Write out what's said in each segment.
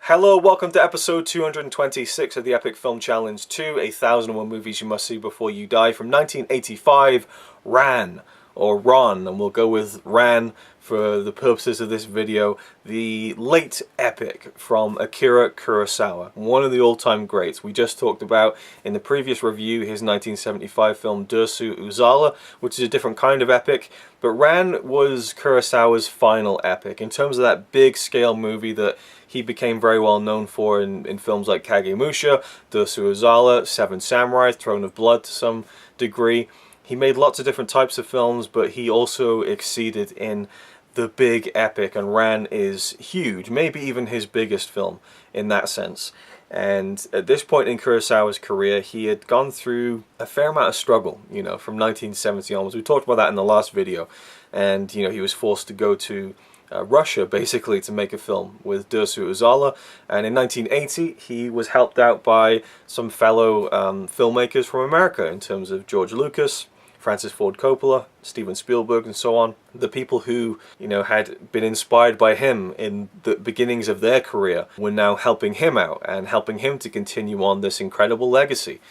Hello, welcome to episode 226 of the Epic Film Challenge 2, 1001 Movies You Must See Before You Die from 1985, Ran, or Ron, and we'll go with Ran for the purposes of this video, the late epic from Akira Kurosawa, one of the all-time greats. We just talked about, in the previous review, his 1975 film Dersu Uzala, which is a different kind of epic, but Ran was Kurosawa's final epic, in terms of that big-scale movie that he became very well known for in films like Kagemusha, Dersu Uzala, Seven Samurai, Throne of Blood to some degree. He made lots of different types of films, but he also exceeded in the big epic, and Ran is huge, maybe even his biggest film in that sense. And at this point in Kurosawa's career, he had gone through a fair amount of struggle, you know, from 1970 onwards. We talked about that in the last video, and, you know, he was forced to go to Russia, basically, to make a film with Dersu Uzala, and in 1980 he was helped out by some fellow filmmakers from America, in terms of George Lucas, Francis Ford Coppola, Steven Spielberg, and so on. The people who, you know, had been inspired by him in the beginnings of their career were now helping him out and helping him to continue on this incredible legacy.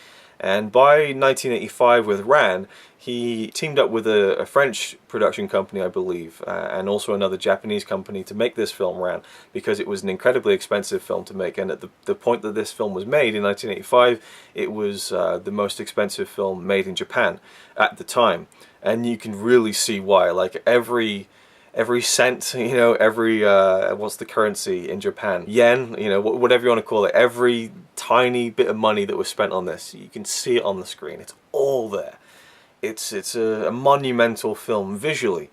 And by 1985 with Ran, he teamed up with a French production company, I believe, and also another Japanese company to make this film, Ran, because it was an incredibly expensive film to make. And at the point that this film was made in 1985, it was the most expensive film made in Japan at the time. And you can really see why. Like, every cent, you know, every, what's the currency in Japan? Yen, you know, whatever you want to call it. Every tiny bit of money that was spent on this, you can see it on the screen. It's all there. It's a monumental film visually,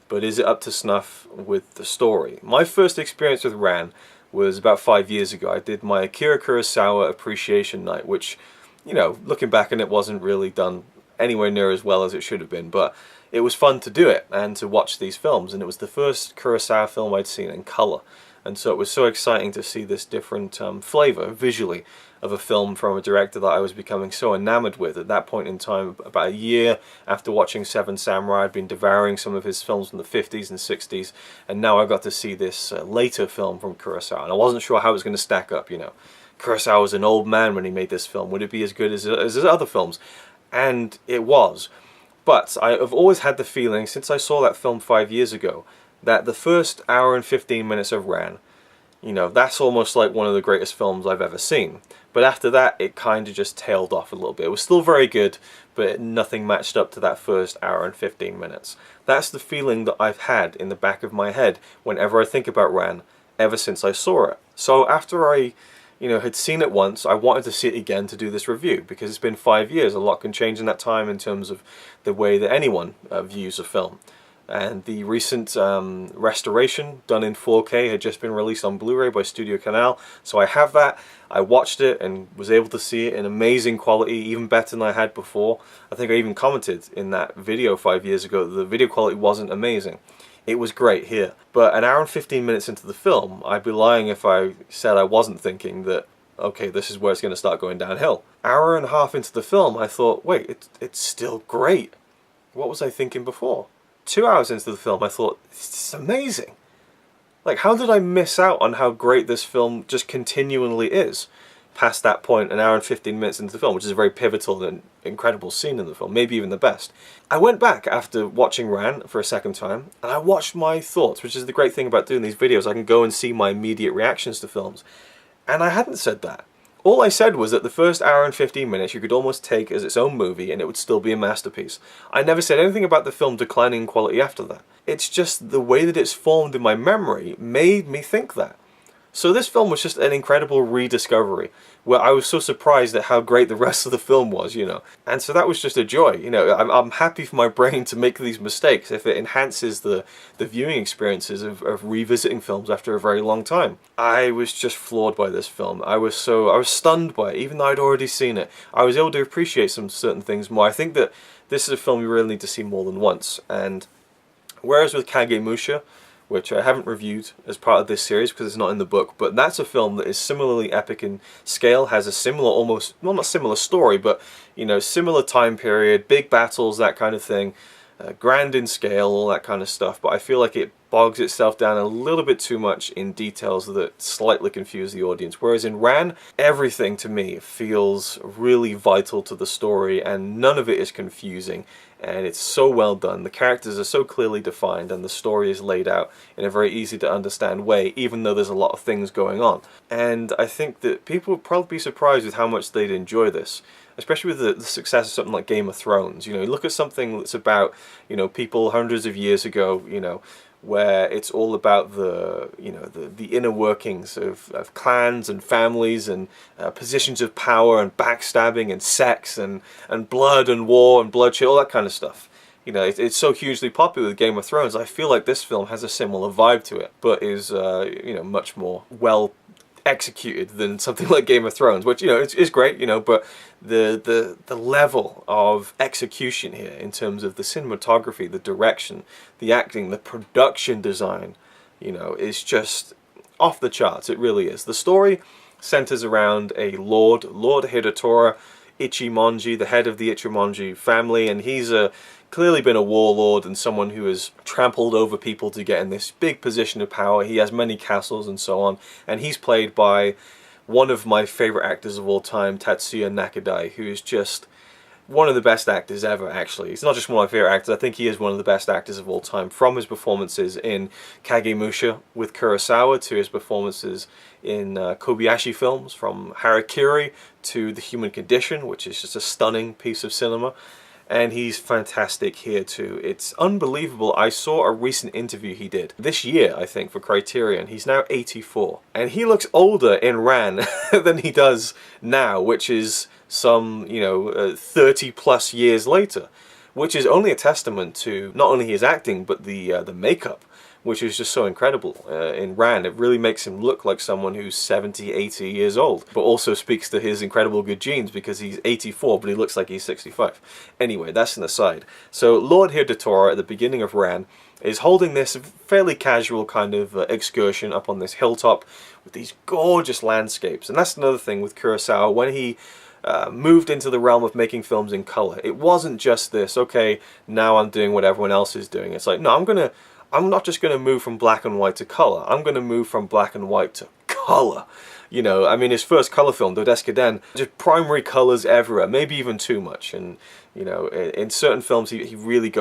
but is it up to snuff with the story? My first experience with Ran was about 5 years ago. I did my Akira Kurosawa Appreciation Night, which, you know, looking back on it, wasn't really done anywhere near as well as it should have been, but it was fun to do it and to watch these films, and it was the first Kurosawa film I'd seen in colour, and so it was so exciting to see this different flavour visually of a film from a director that I was becoming so enamoured with at that point in time. About a year after watching Seven Samurai, I'd been devouring some of his films from the 50s and 60s, and now I got to see this later film from Kurosawa, and I wasn't sure how it was going to stack up, you know. Kurosawa was an old man when he made this film. Would it be as good as his other films? And it was. But I've always had the feeling, since I saw that film 5 years ago, that the first hour and 15 minutes of Ran, you know, that's almost like one of the greatest films I've ever seen. But after that, it kind of just tailed off a little bit. It was still very good, but nothing matched up to that first hour and 15 minutes. That's the feeling that I've had in the back of my head whenever I think about Ran, ever since I saw it. So after I, you know, had seen it once, I wanted to see it again to do this review, because it's been 5 years. A lot can change in that time in terms of the way that anyone views a film. And the recent restoration done in 4K had just been released on Blu-ray by Studio Canal, so I have that. I watched it and was able to see it in amazing quality, even better than I had before. I think I even commented in that video 5 years ago that the video quality wasn't amazing. It was great here. But an hour and 15 minutes into the film, I'd be lying if I said I wasn't thinking that, okay, this is where it's going to start going downhill. Hour and a half into the film, I thought, wait, it's still great. What was I thinking before? 2 hours into the film, I thought, this is amazing. Like, how did I miss out on how great this film just continually is? Past that point, an hour and 15 minutes into the film, which is a very pivotal and incredible scene in the film, maybe even the best. I went back after watching Ran for a second time, and I watched my thoughts, which is the great thing about doing these videos. I can go and see my immediate reactions to films. And I hadn't said that. All I said was that the first hour and 15 minutes you could almost take as its own movie and it would still be a masterpiece. I never said anything about the film declining in quality after that. It's just the way that it's formed in my memory made me think that. So this film was just an incredible rediscovery, where I was so surprised at how great the rest of the film was, you know. And so that was just a joy, you know. I'm happy for my brain to make these mistakes if it enhances the viewing experiences of revisiting films after a very long time. I was just floored by this film. I was stunned by it, even though I'd already seen it. I was able to appreciate some certain things more. I think that this is a film you really need to see more than once. And whereas with Kagemusha, which I haven't reviewed as part of this series because it's not in the book, but that's a film that is similarly epic in scale, has a similar, almost, well, not similar story, but, you know, similar time period, big battles, that kind of thing, grand in scale, all that kind of stuff, but I feel like it bogs itself down a little bit too much in details that slightly confuse the audience. Whereas in Ran, everything to me feels really vital to the story, and none of it is confusing. And it's so well done. The characters are so clearly defined, and the story is laid out in a very easy to understand way, even though there's a lot of things going on. And I think that people would probably be surprised with how much they'd enjoy this, especially with the success of something like Game of Thrones. You know, look at something that's about, you know, people hundreds of years ago, you know, where it's all about the, you know, the inner workings of clans and families and positions of power and backstabbing and sex and blood and war and bloodshed, all that kind of stuff. You know, it's so hugely popular with Game of Thrones. I feel like this film has a similar vibe to it, but is, you know, much more well executed than something like Game of Thrones, which, you know, it's great, you know, but the level of execution here in terms of the cinematography, the direction, the acting, the production design, you know, is just off the charts. It really is. The story centers around a Lord Hidetora Ichimonji, the head of the Ichimonji family, and he's clearly been a warlord and someone who has trampled over people to get in this big position of power. He has many castles and so on, and he's played by one of my favorite actors of all time, Tatsuya Nakadai, who is just one of the best actors ever, actually. He's not just one of my favorite actors, I think he is one of the best actors of all time, from his performances in Kagemusha with Kurosawa to his performances in Kobayashi films, from Harakiri to The Human Condition, which is just a stunning piece of cinema. And he's fantastic here too. It's unbelievable. I saw a recent interview he did this year, I think, for Criterion. He's now 84. And he looks older in Ran than he does now, which is some, you know, 30 plus years later. Which is only a testament to not only his acting, but the makeup, which is just so incredible in Ran. It really makes him look like someone who's 70, 80 years old, but also speaks to his incredible good genes because he's 84, but he looks like he's 65. Anyway, that's an aside. So Lord Hidetora at the beginning of Ran is holding this fairly casual kind of excursion up on this hilltop with these gorgeous landscapes. And that's another thing with Kurosawa. When he moved into the realm of making films in color, it wasn't just this, okay, now I'm doing what everyone else is doing. It's like, no, I'm not just going to move from black and white to color. I'm going to move from black and white to color. You know, I mean, his first color film, Dodeskeden, just primary colors everywhere, maybe even too much. And, you know, in certain films, he really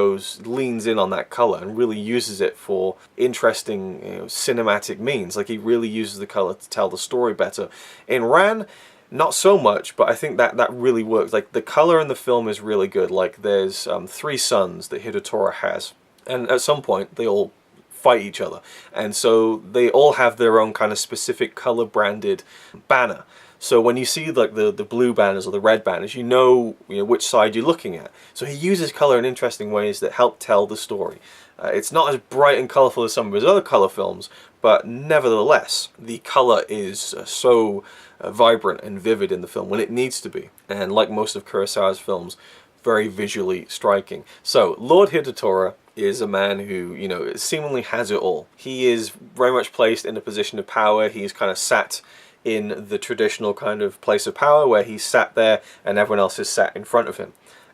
leans in on that color and really uses it for interesting, you know, cinematic means. Like, he really uses the color to tell the story better. In Ran, not so much, but I think that really works. Like, the color in the film is really good. Like, there's 3 sons that Hidetora has. And at some point, they all fight each other. And so they all have their own kind of specific color-branded banner. So when you see like the blue banners or the red banners, you know which side you're looking at. So he uses color in interesting ways that help tell the story. It's not as bright and colorful as some of his other color films, but nevertheless, the color is so vibrant and vivid in the film when it needs to be. And like most of Kurosawa's films, very visually striking. So Lord Hidetora is a man who, you know, seemingly has it all. He is very much placed in a position of power. He's kind of sat in the traditional kind of place of power where he's sat there and everyone else is sat in front of him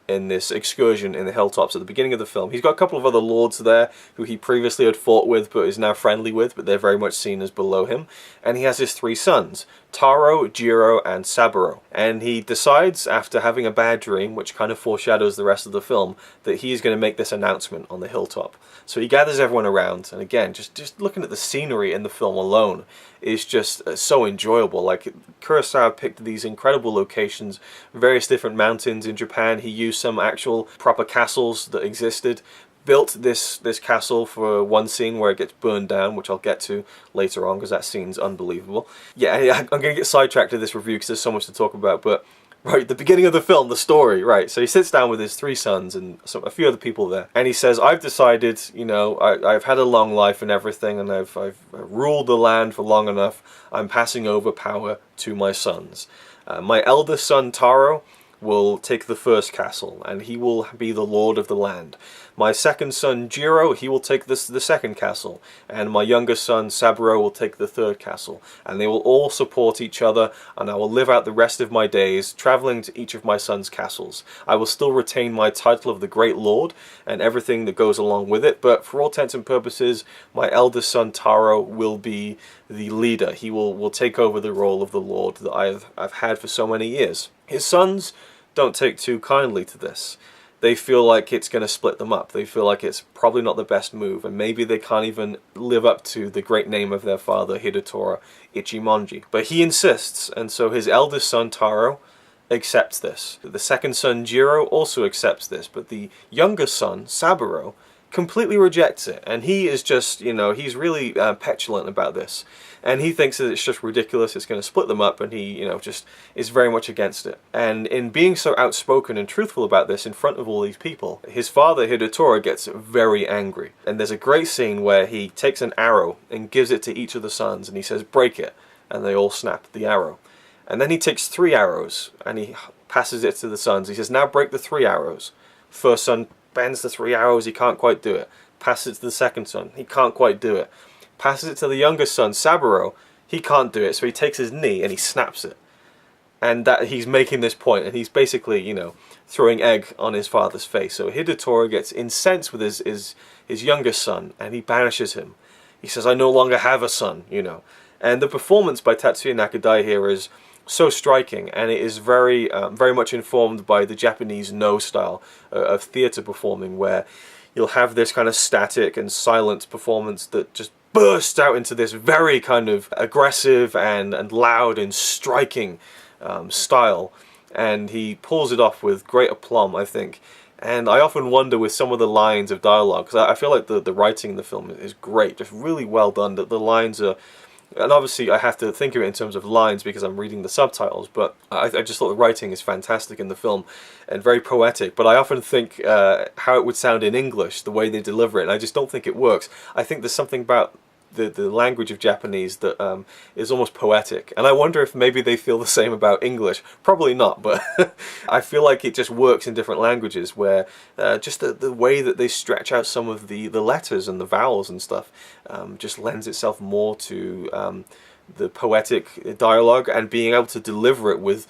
in this excursion in the hilltops at the beginning of the film. He's got a couple of other lords there who he previously had fought with but is now friendly with, but they're very much seen as below him. And he has his 3 sons, Taro, Jiro, and Saburo. And he decides, after having a bad dream, which kind of foreshadows the rest of the film, that he is going to make this announcement on the hilltop. So he gathers everyone around, and again, just looking at the scenery in the film alone is just so enjoyable. Like, Kurosawa picked these incredible locations, various different mountains in Japan. He used some actual proper castles that existed, built this castle for one scene where it gets burned down, which I'll get to later on because that scene's unbelievable. Yeah, I'm going to get sidetracked to this review because there's so much to talk about, but right, the beginning of the film, the story, right, so he sits down with his 3 sons and a few other people there, and he says, I've decided, you know, I've had a long life and everything, and I've ruled the land for long enough. I'm passing over power to my sons. My eldest son, Taro, will take the first castle, and he will be the lord of the land. My second son, Jiro, he will take the second castle, and my youngest son, Saburo, will take the third castle, and they will all support each other, and I will live out the rest of my days traveling to each of my sons' castles. I will still retain my title of the Great Lord, and everything that goes along with it, but for all intents and purposes, my eldest son, Taro, will be the leader. He will take over the role of the Lord that I've had for so many years. His sons don't take too kindly to this. They feel like it's going to split them up. They feel like it's probably not the best move, and maybe they can't even live up to the great name of their father, Hidetora Ichimonji. But he insists, and so his eldest son, Taro, accepts this. The second son, Jiro, also accepts this, but the youngest son, Saburo, completely rejects it, and he is just, he's really petulant about this, and he thinks that it's just ridiculous, it's going to split them up, and he, just is very much against it. And in being so outspoken and truthful about this in front of all these people, his father, Hidetora, gets very angry, and there's a great scene where he takes an arrow and gives it to each of the sons, and he says, "Break it," and they all snap the arrow. And then he takes 3 arrows, and he passes it to the sons. He says, "Now break the 3 arrows." First son bends the 3 arrows, he can't quite do it. Passes it to the second son, he can't quite do it. Passes it to the youngest son, Saburo, he can't do it, so he takes his knee and he snaps it. And that he's making this point, and he's basically, throwing egg on his father's face. So Hidetora gets incensed with his youngest son, and he banishes him. He says, "I no longer have a son," And the performance by Tatsuya Nakadai here is so striking, and it is very much informed by the Japanese No style of theatre performing, where you'll have this kind of static and silent performance that just bursts out into this very kind of aggressive and loud and striking style, and he pulls it off with great aplomb, I think. And I often wonder with some of the lines of dialogue, because I feel like the writing in the film is great, just really well done, that the lines are. And obviously I have to think of it in terms of lines because I'm reading the subtitles, but I just thought the writing is fantastic in the film and very poetic. But I often think how it would sound in English, the way they deliver it, and I just don't think it works. I think there's something about the language of Japanese that is almost poetic, and I wonder if maybe they feel the same about English. Probably not, but I feel like it just works in different languages, where just the way that they stretch out some of the letters and the vowels and stuff just lends itself more to the poetic dialogue and being able to deliver it with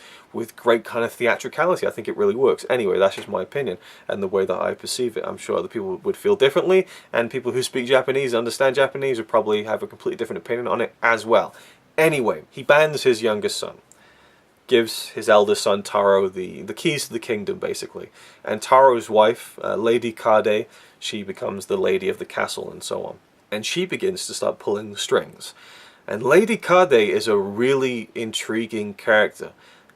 great kind of theatricality. I think it really works. Anyway, that's just my opinion and the way that I perceive it. I'm sure other people would feel differently, and people who speak Japanese, understand Japanese, would probably have a completely different opinion on it as well. Anyway, he bans his youngest son, gives his eldest son Taro the keys to the kingdom, basically. And Taro's wife, Lady Kaede, she becomes the lady of the castle and so on. And she begins to start pulling the strings. And Lady Kaede is a really intriguing character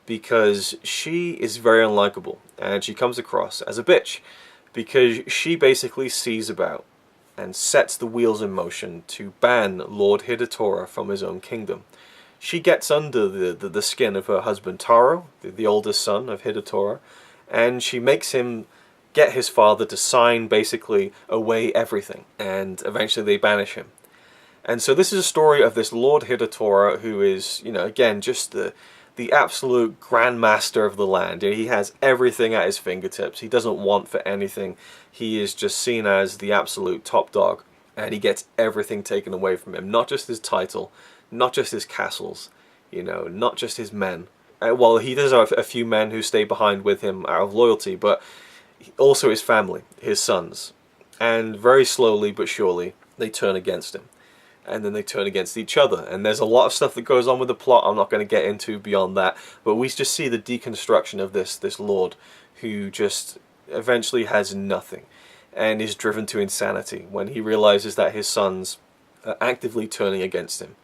because she is very unlikable, and she comes across as a bitch because she basically sees about and sets the wheels in motion to ban Lord Hidetora from his own kingdom. She gets under the skin of her husband Taro, the oldest son of Hidetora, and she makes him get his father to sign basically away everything, and eventually they banish him. And so this is a story of this Lord Hidetora who is, again, just the absolute grandmaster of the land. He has everything at his fingertips. He doesn't want for anything. He is just seen as the absolute top dog, and he gets everything taken away from him. Not just his title, not just his castles, not just his men. Well, he does have a few men who stay behind with him out of loyalty, but also his family, his sons. And very slowly but surely, they turn against him. And then they turn against each other. And there's a lot of stuff that goes on with the plot I'm not going to get into beyond that. But we just see the deconstruction of this lord who just eventually has nothing and is driven to insanity when he realizes that his sons are actively turning against him.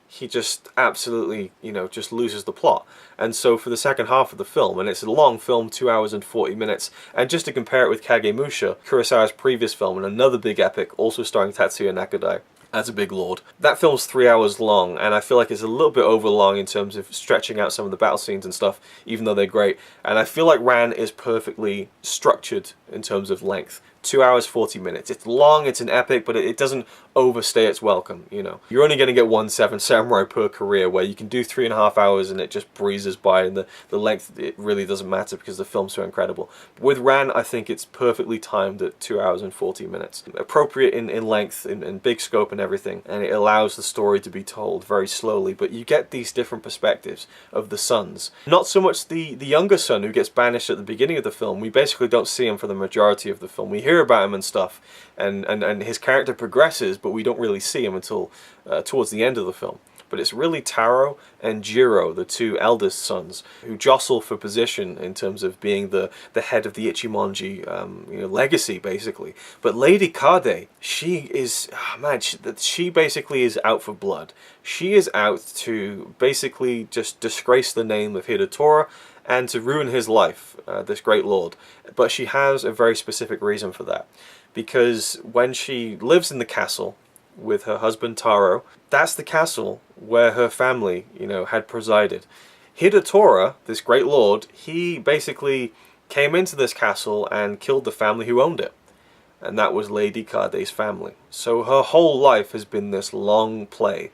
He just absolutely, just loses the plot. And so for the second half of the film, and it's a long film, 2 hours and 40 minutes, and just to compare it with Kagemusha, Kurosawa's previous film, and another big epic, also starring Tatsuya Nakadai as a big lord. That film's 3 hours long, and I feel like it's a little bit over long in terms of stretching out some of the battle scenes and stuff, even though they're great. And I feel like Ran is perfectly structured in terms of length. 2 hours, 40 minutes. It's long, it's an epic, but it doesn't overstay its welcome, you know. You're only going to get one Seven Samurai per career, where you can do 3.5 hours and it just breezes by, and the length, it really doesn't matter because the film's so incredible. But with Ran, I think it's perfectly timed at 2 hours and 40 minutes. Appropriate in length, in big scope and everything, and it allows the story to be told very slowly, but you get these different perspectives of the sons. Not so much the younger son who gets banished at the beginning of the film. We basically don't see him for the majority of the film. We hear about him and stuff, and his character progresses, but we don't really see him until towards the end of the film. But it's really Terao and Jiro, the two eldest sons, who jostle for position in terms of being the head of the Ichimonji legacy, basically. But Lady Kaede, she is, she basically is out for blood. She is out to basically just disgrace the name of Hidetora and to ruin his life, this great lord. But she has a very specific reason for that. Because when she lives in the castle with her husband Taro, that's the castle where her family, had presided. Hidetora, this great lord, he basically came into this castle and killed the family who owned it. And that was Lady Kade's family. So her whole life has been this long play,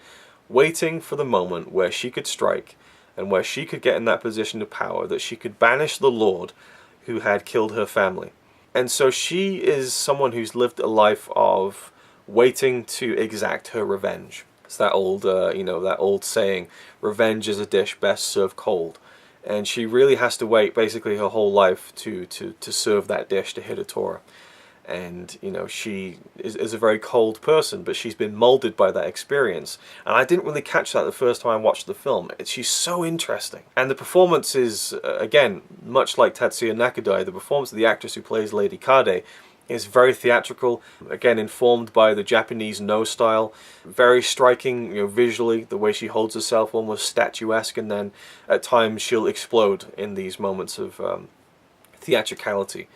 waiting for the moment where she could strike and where she could get in that position of power, that she could banish the lord who had killed her family. And so she is someone who's lived a life of waiting to exact her revenge. It's that old, that old saying, revenge is a dish best served cold. And she really has to wait basically her whole life to serve that dish to Hidetora. And, she is a very cold person, but she's been molded by that experience. And I didn't really catch that the first time I watched the film. She's so interesting. And the performance is, again, much like Tatsuya Nakadai, the performance of the actress who plays Lady Kaede is very theatrical, again informed by the Japanese no style, very striking, visually, the way she holds herself, almost statuesque, and then at times she'll explode in these moments of theatricality.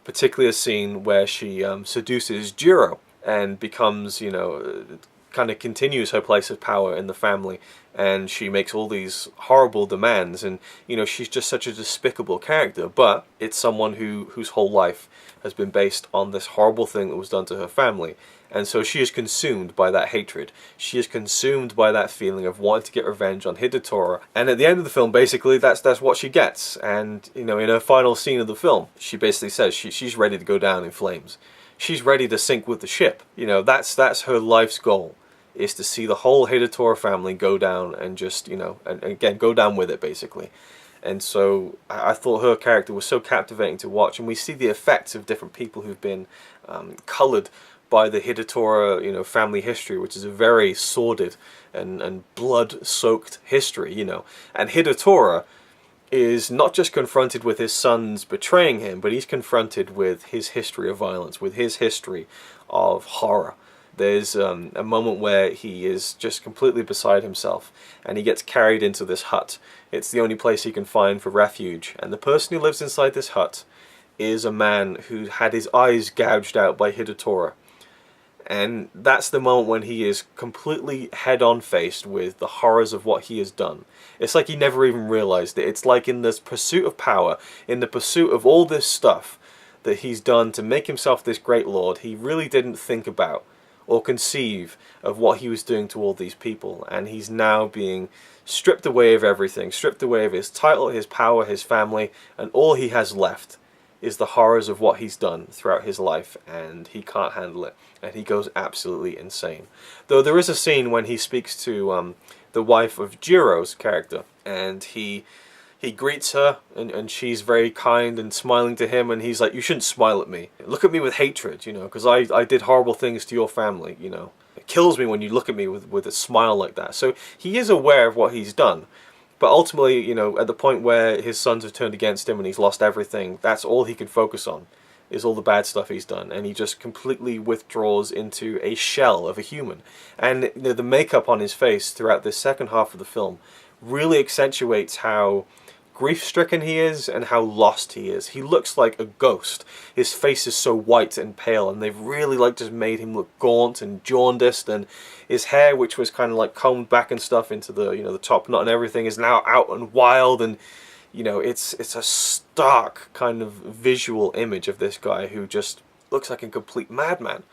Particularly a scene where she seduces Jiro and becomes, kind of continues her place of power in the family, and she makes all these horrible demands, and she's just such a despicable character, but it's someone whose whole life has been based on this horrible thing that was done to her family. And so she is consumed by that hatred. She is consumed by that feeling of wanting to get revenge on Hidetora. And at the end of the film, basically, that's what she gets. And, in her final scene of the film, she basically says she's ready to go down in flames. She's ready to sink with the ship. That's her life's goal, is to see the whole Hidetora family go down and just, and again, go down with it, basically. And so I thought her character was so captivating to watch, and we see the effects of different people who've been coloured by the Hidetora, family history, which is a very sordid and blood-soaked history, And Hidetora is not just confronted with his sons betraying him, but he's confronted with his history of violence, with his history of horror. There's a moment where he is just completely beside himself, and he gets carried into this hut. It's the only place he can find for refuge, and the person who lives inside this hut is a man who had his eyes gouged out by Hidetora. And that's the moment when he is completely head-on faced with the horrors of what he has done. It's like he never even realized it. It's like in this pursuit of power, in the pursuit of all this stuff that he's done to make himself this great lord, he really didn't think about or conceive of what he was doing to all these people. And he's now being stripped away of everything, stripped away of his title, his power, his family, and all he has left is the horrors of what he's done throughout his life, and he can't handle it, and he goes absolutely insane. Though there is a scene when he speaks to the wife of Jiro's character, and he greets her, and she's very kind and smiling to him, and he's like, you shouldn't smile at me. Look at me with hatred, because I did horrible things to your family, It kills me when you look at me with a smile like that. So he is aware of what he's done. But ultimately, at the point where his sons have turned against him and he's lost everything, that's all he can focus on, is all the bad stuff he's done. And he just completely withdraws into a shell of a human. And the makeup on his face throughout this second half of the film really accentuates how grief-stricken he is and how lost he is. He looks like a ghost. His face is so white and pale, and they've really just made him look gaunt and jaundiced, and his hair, which was kind of combed back and stuff into the the top knot and everything, is now out and wild, and it's a stark kind of visual image of this guy who just looks like a complete madman.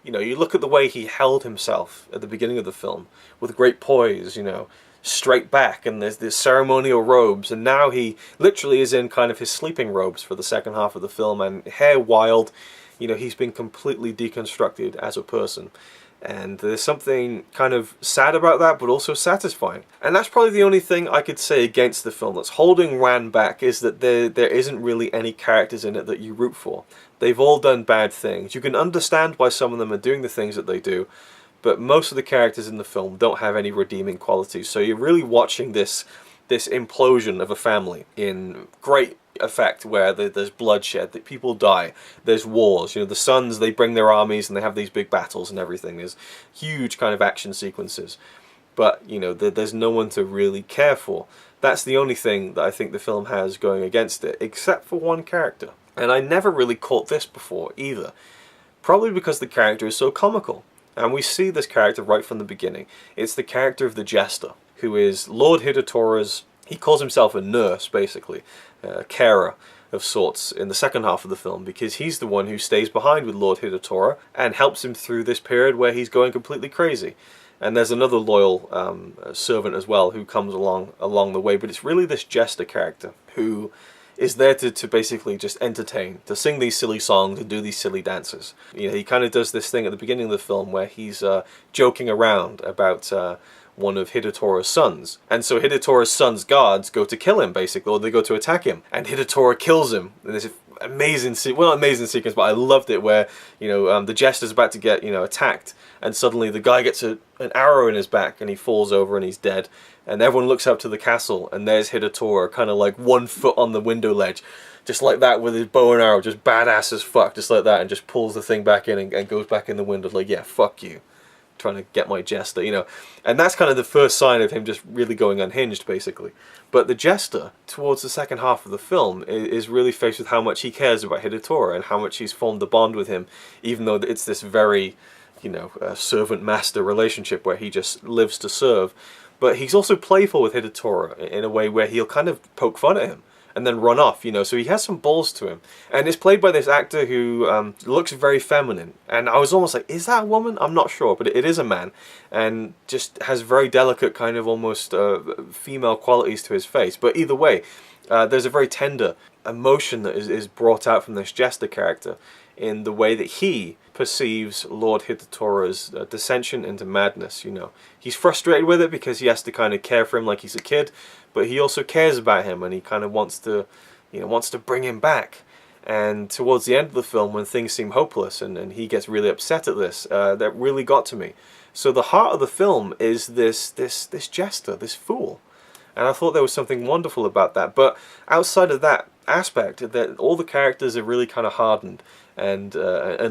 You know, you look at the way he held himself at the beginning of the film, with great poise, you know, straight back, and there's this ceremonial robes, and now he literally is in kind of his sleeping robes for the second half of the film, and hair wild. You know, he's been completely deconstructed as a person. And there's something kind of sad about that, but also satisfying. And that's probably the only thing I could say against the film that's holding Ran back, is that there isn't really any characters in it that you root for. They've all done bad things. You can understand why some of them are doing the things that they do, but most of the characters in the film don't have any redeeming qualities. So you're really watching this implosion of a family in great effect, where there's bloodshed, that people die, there's wars. You know, the sons, they bring their armies and they have these big battles and everything. There's huge kind of action sequences, but you know, there's no one to really care for. That's the only thing that I think the film has going against it, except for one character. And I never really caught this before either, probably because the character is so comical. And we see this character right from the beginning. It's the character of the jester, who is Lord Hidetora's, he calls himself a nurse, basically, a carer of sorts in the second half of the film, because he's the one who stays behind with Lord Hidetora and helps him through this period where he's going completely crazy. And there's another loyal servant as well who comes along the way, but it's really this jester character who is there to basically just entertain, to sing these silly songs and do these silly dances. You know, he kind of does this thing at the beginning of the film where he's joking around about one of Hidetora's sons. And so Hidetora's son's guards go to kill him, basically, or they go to attack him. And Hidetora kills him. And there's an amazing, well, not amazing sequence, but I loved it, where, you know, the jester's about to get, you know, attacked, and suddenly the guy gets an arrow in his back, and he falls over and he's dead. And everyone looks up to the castle, and there's Hidetora, kind of like 1 foot on the window ledge, just like that, with his bow and arrow, just badass as fuck, just like that, and just pulls the thing back in and goes back in the window, like, yeah, fuck you, trying to get my jester, you know. And that's kind of the first sign of him just really going unhinged, basically. But the jester, towards the second half of the film, is really faced with how much he cares about Hidetora and how much he's formed a bond with him, even though it's this very, you know, servant-master relationship where he just lives to serve. But he's also playful with Hidetora in a way where he'll kind of poke fun at him and then run off, you know, so he has some balls to him. And it's played by this actor who looks very feminine. And I was almost like, is that a woman? I'm not sure, but it is a man. And just has very delicate kind of almost female qualities to his face. But either way, there's a very tender emotion that is brought out from this jester character in the way that he perceives Lord Hidetora's descension into madness, you know. He's frustrated with it because he has to kind of care for him like he's a kid, but he also cares about him, and he kind of wants to, you know, wants to bring him back. And towards the end of the film, when things seem hopeless and he gets really upset at this, that really got to me. So the heart of the film is this jester, this fool. And I thought there was something wonderful about that. But outside of that aspect, that all the characters are really kind of hardened and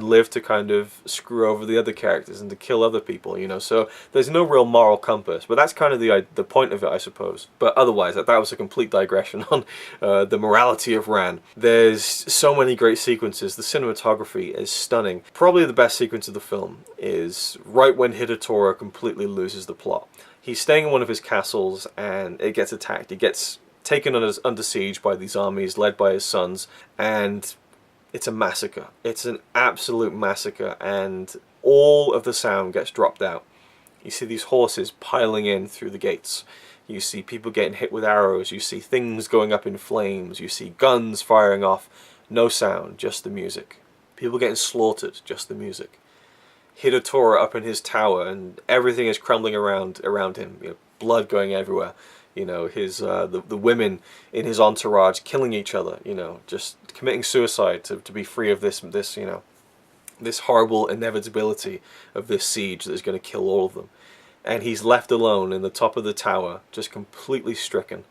live to kind of screw over the other characters and to kill other people, you know. So there's no real moral compass. But that's kind of the point of it, I suppose. But otherwise, that was a complete digression on the morality of Ran. There's so many great sequences. The cinematography is stunning. Probably the best sequence of the film is right when Hidetora completely loses the plot. He's staying in one of his castles and it gets attacked. He gets taken under siege by these armies led by his sons, and it's a massacre. It's an absolute massacre, and all of the sound gets dropped out. You see these horses piling in through the gates. You see people getting hit with arrows. You see things going up in flames. You see guns firing off. No sound, just the music. People getting slaughtered, just the music. Hidetora up in his tower, and everything is crumbling around him. You know, blood going everywhere. You know, his the women in his entourage killing each other. You know, just committing suicide to be free of this you know, this horrible inevitability of this siege that is going to kill all of them. And he's left alone in the top of the tower, just completely stricken.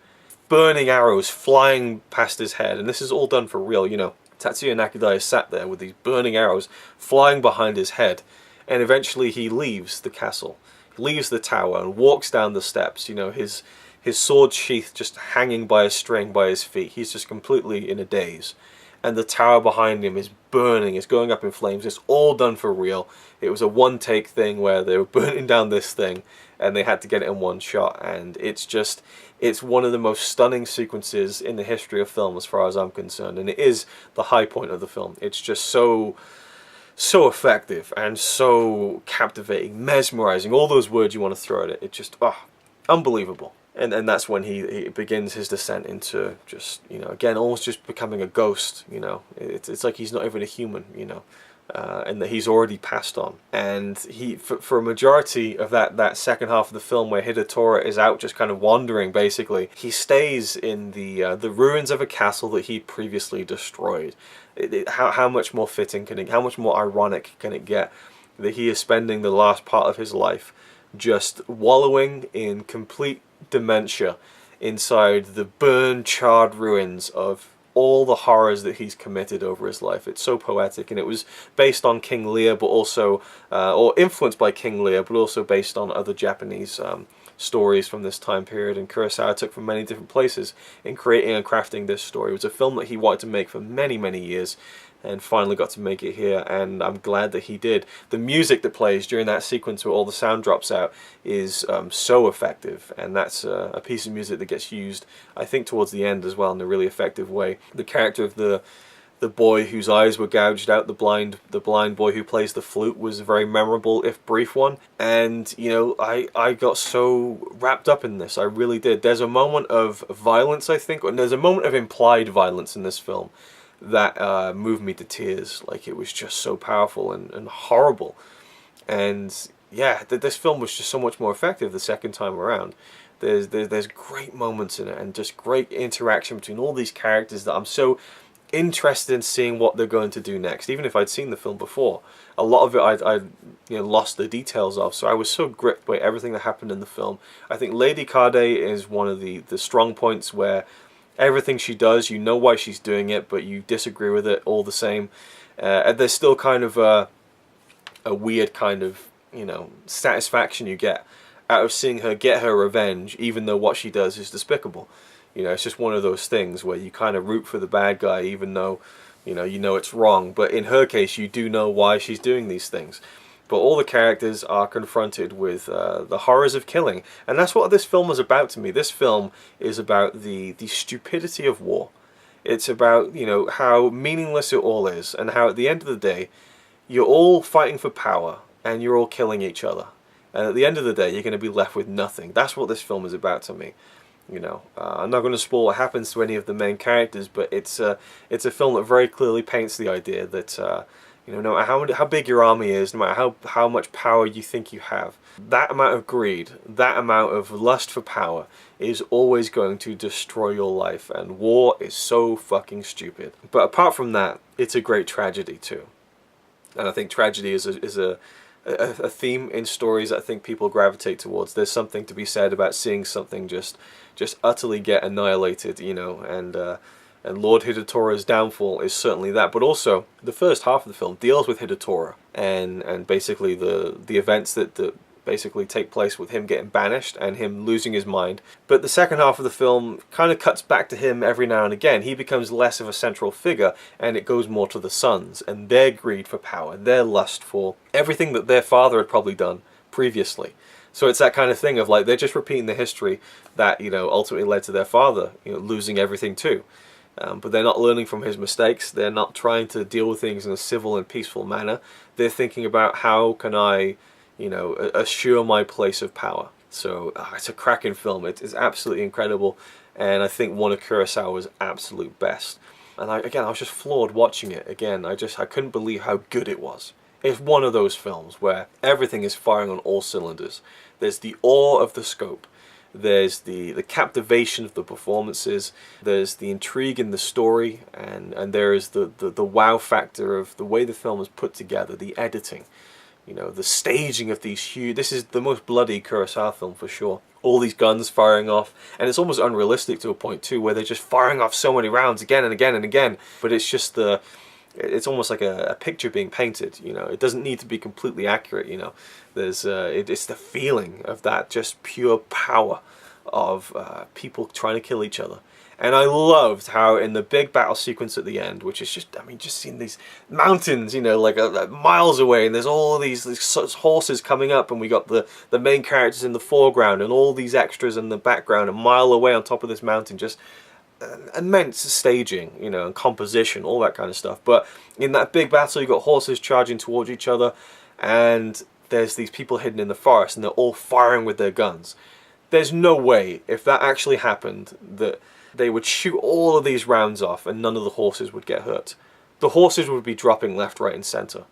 Burning arrows flying past his head, and this is all done for real. You know, Tatsuya Nakadai is sat there with these burning arrows flying behind his head. And eventually he leaves the castle, leaves the tower and walks down the steps, you know, his sword sheath just hanging by a string by his feet. He's just completely in a daze. And the tower behind him is burning, it's going up in flames. It's all done for real. It was a one-take thing where they were burning down this thing and they had to get it in one shot. And it's one of the most stunning sequences in the history of film as far as I'm concerned. And it is the high point of the film. It's just so so effective and so captivating, mesmerizing, all those words you want to throw at it. It just, unbelievable. And that's when he begins his descent into just, you know, again, almost just becoming a ghost, you know. It's like he's not even a human, you know, and that he's already passed on. And he, for a majority of that second half of the film where Hidetora is out just kind of wandering, basically, he stays in the ruins of a castle that he previously destroyed. How much more fitting can it, how much more ironic can it get that he is spending the last part of his life just wallowing in complete dementia inside the burned, charred ruins of all the horrors that he's committed over his life. It's so poetic, and it was based on King Lear, but also, or influenced by King Lear, but also based on other Japanese stories from this time period, and Kurosawa took from many different places in creating and crafting this story. It was a film that he wanted to make for many, many years, and finally got to make it here, and I'm glad that he did. The music that plays during that sequence where all the sound drops out is so effective, and that's a piece of music that gets used, I think, towards the end as well in a really effective way. The character of the boy whose eyes were gouged out, the blind boy who plays the flute, was a very memorable, if brief one. And, you know, I got so wrapped up in this, I really did. There's a moment of violence, I think, and there's a moment of implied violence in this film that moved me to tears. Like, it was just so powerful and horrible. And yeah, this film was just so much more effective the second time around. There's great moments in it, and just great interaction between all these characters that I'm so interested in seeing what they're going to do next. Even if I'd seen the film before, a lot of it I'd you know, lost the details of, so I was so gripped by everything that happened in the film. I think Lady Kaede is one of the strong points, where everything she does, you know why she's doing it, but you disagree with it all the same. And there's still kind of a weird kind of, you know, satisfaction you get out of seeing her get her revenge, even though what she does is despicable. You know, it's just one of those things where you kind of root for the bad guy, even though, you know it's wrong. But in her case, you do know why she's doing these things. But all the characters are confronted with the horrors of killing. And that's what this film is about to me. This film is about the stupidity of war. It's about, you know, how meaningless it all is, and how at the end of the day, you're all fighting for power, and you're all killing each other. And at the end of the day, you're going to be left with nothing. That's what this film is about to me. You know, I'm not going to spoil what happens to any of the main characters, but it's a film that very clearly paints the idea that you know, no matter how big your army is, no matter how much power you think you have, that amount of greed, that amount of lust for power is always going to destroy your life, and war is so fucking stupid. But apart from that, it's a great tragedy too, and I think tragedy is a theme in stories that I think people gravitate towards. There's something to be said about seeing something just utterly get annihilated, you know, and Lord Hidetora's downfall is certainly that. But also, the first half of the film deals with Hidetora and basically the events that basically take place with him getting banished and him losing his mind. But the second half of the film kind of cuts back to him every now and again. He becomes less of a central figure, and it goes more to the sons and their greed for power, their lust for everything that their father had probably done previously. So it's that kind of thing of, like, they're just repeating the history that, you know, ultimately led to their father, you know, losing everything too. But they're not learning from his mistakes. They're not trying to deal with things in a civil and peaceful manner. They're thinking about, how can I, you know, assure my place of power. So it's a cracking film. It is absolutely incredible, and I think one of Kurosawa's absolute best. And I was just floored watching it again. I couldn't believe how good it was. It's one of those films where everything is firing on all cylinders. There's the awe of the scope. There's the captivation of the performances. There's the intrigue in the story, and there is the wow factor of the way the film is put together, the editing. You know, the staging of these huge... This is the most bloody Kurosawa film for sure. All these guns firing off, and it's almost unrealistic to a point too, where they're just firing off so many rounds again and again and again. But it's just it's almost like a picture being painted. You know, it doesn't need to be completely accurate. You know, there's it's the feeling of that just pure power of people trying to kill each other. And I loved how in the big battle sequence at the end, which is just, I mean, just seeing these mountains, you know, like miles away, and there's all these horses coming up, and we got the main characters in the foreground, and all these extras in the background, a mile away on top of this mountain, just immense staging, you know, and composition, all that kind of stuff. But in that big battle, you've got horses charging towards each other, and there's these people hidden in the forest, and they're all firing with their guns. There's no way, if that actually happened, that they would shoot all of these rounds off and none of the horses would get hurt. The horses would be dropping left, right, and center.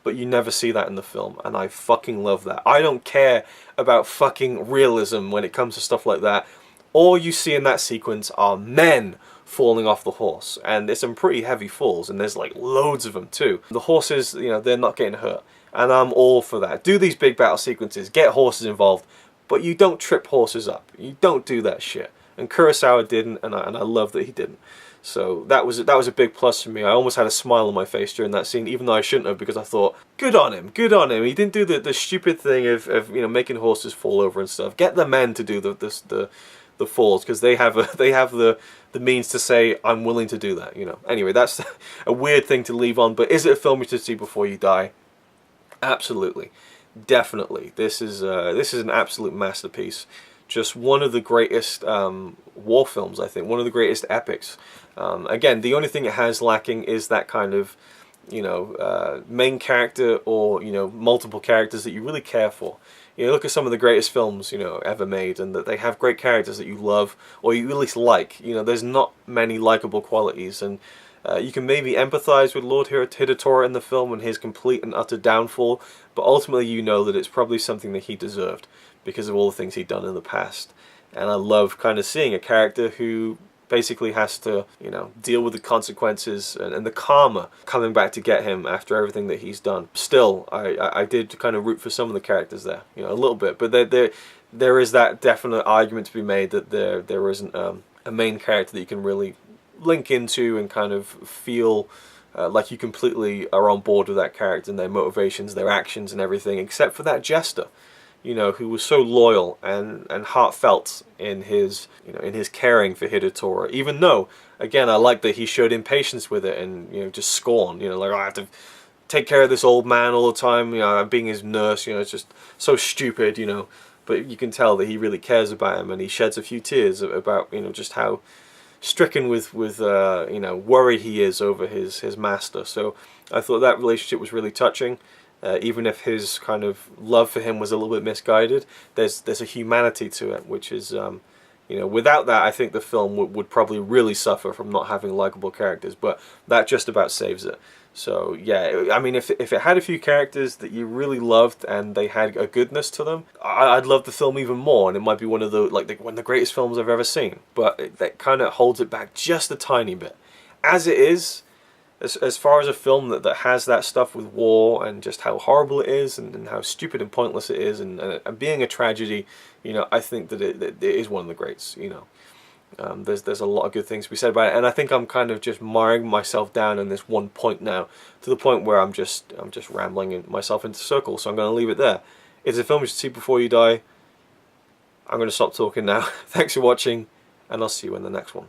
But you never see that in the film, and I fucking love that. I don't care about fucking realism when it comes to stuff like that. All you see in that sequence are men falling off the horse, and there's some pretty heavy falls, and there's like loads of them too. The horses, you know, they're not getting hurt, and I'm all for that. Do these big battle sequences, get horses involved, but you don't trip horses up. You don't do that shit. And Kurosawa didn't, and I love that he didn't. So that was a big plus for me. I almost had a smile on my face during that scene, even though I shouldn't have, because I thought, good on him, good on him. He didn't do the stupid thing of you know, making horses fall over and stuff. Get the men to do the falls, because they have the means to say, I'm willing to do that. You know. Anyway, that's a weird thing to leave on. But is it a film you should see before you die? Absolutely, definitely. This is an absolute masterpiece. Just one of the greatest war films, I think. One of the greatest epics. Again, the only thing it has lacking is that kind of, you know, main character, or, you know, multiple characters that you really care for. You know, look at some of the greatest films, you know, ever made, and that they have great characters that you love, or you at least like. You know, there's not many likable qualities, and you can maybe empathize with Lord Hidetora in the film and his complete and utter downfall, but ultimately you know that it's probably something that he deserved because of all the things he'd done in the past. And I love kind of seeing a character who basically has to, you know, deal with the consequences and the karma coming back to get him after everything that he's done. Still, I did kind of root for some of the characters there, you know, a little bit, but there is that definite argument to be made that there isn't a main character that you can really link into and kind of feel like you completely are on board with that character and their motivations, their actions and everything, except for that jester, you know, who was so loyal and heartfelt in his, you know, in his caring for Hidetora. Even though, again, I like that he showed impatience with it and, you know, just scorn. You know, like, I have to take care of this old man all the time. You know, I'm being his nurse. You know, it's just so stupid. You know, but you can tell that he really cares about him, and he sheds a few tears about, you know, just how stricken with you know, worry he is over his master. So I thought that relationship was really touching. Even if his kind of love for him was a little bit misguided, there's a humanity to it, which is, you know, without that, I think the film would probably really suffer from not having likable characters, but that just about saves it. So yeah, I mean, if it had a few characters that you really loved and they had a goodness to them, I'd love the film even more, and it might be one of the one of the greatest films I've ever seen. But that kind of holds it back just a tiny bit. As it is, as far as a film that has that stuff with war and just how horrible it is and how stupid and pointless it is and being a tragedy, you know, I think that it is one of the greats, you know. There's a lot of good things to be said about it, and I think I'm kind of just miring myself down in this one point now, to the point where I'm just rambling myself into circles, so I'm going to leave it there. It's a film you should see before you die. I'm going to stop talking now. Thanks for watching, and I'll see you in the next one.